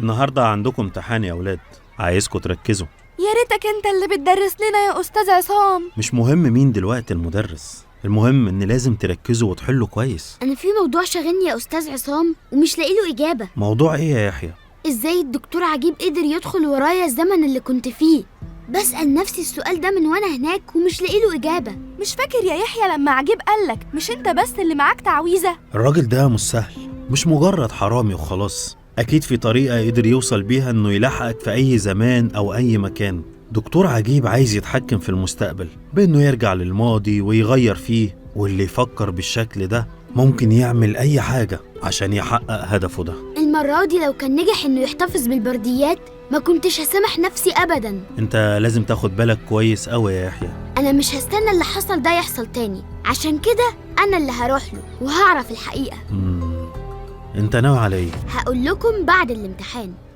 النهاردة عندكم امتحان يا أولاد، عايزكم تركزوا. يا ريتك انت اللي بتدرس لنا يا أستاذ عصام. مش مهم مين دلوقتي المدرس، المهم إن لازم تركزوا وتحلوا كويس. أنا في موضوع شاغلني يا أستاذ عصام ومش لاقي له إجابة. موضوع إيه يا يحيى؟ إزاي الدكتور عجيب قدر يدخل ورايا الزمن اللي كنت فيه؟ بسأل نفسي السؤال ده من وأنا هناك ومش لاقي له إجابة. مش فاكر يا يحيى لما عجيب قالك مش انت بس اللي معاك تعويذة؟ الراجل ده مش سهل، مش مجرد حرامي وخلاص. أكيد في طريقة قدر يوصل بيها إنه يلحقك في أي زمان أو أي مكان. دكتور عجيب عايز يتحكم في المستقبل بإنه يرجع للماضي ويغير فيه، واللي يفكر بالشكل ده ممكن يعمل أي حاجة عشان يحقق هدفه ده. المرة دي لو كان نجح إنه يحتفظ بالبرديات ما كنتش هسامح نفسي أبداً. انت لازم تاخد بالك كويس قوي يا يحيى. أنا مش هستنى اللي حصل ده يحصل تاني، عشان كده أنا اللي هروح له وهعرف الحقيقة. انت ناوي على ايه؟ هقول لكم بعد الامتحان.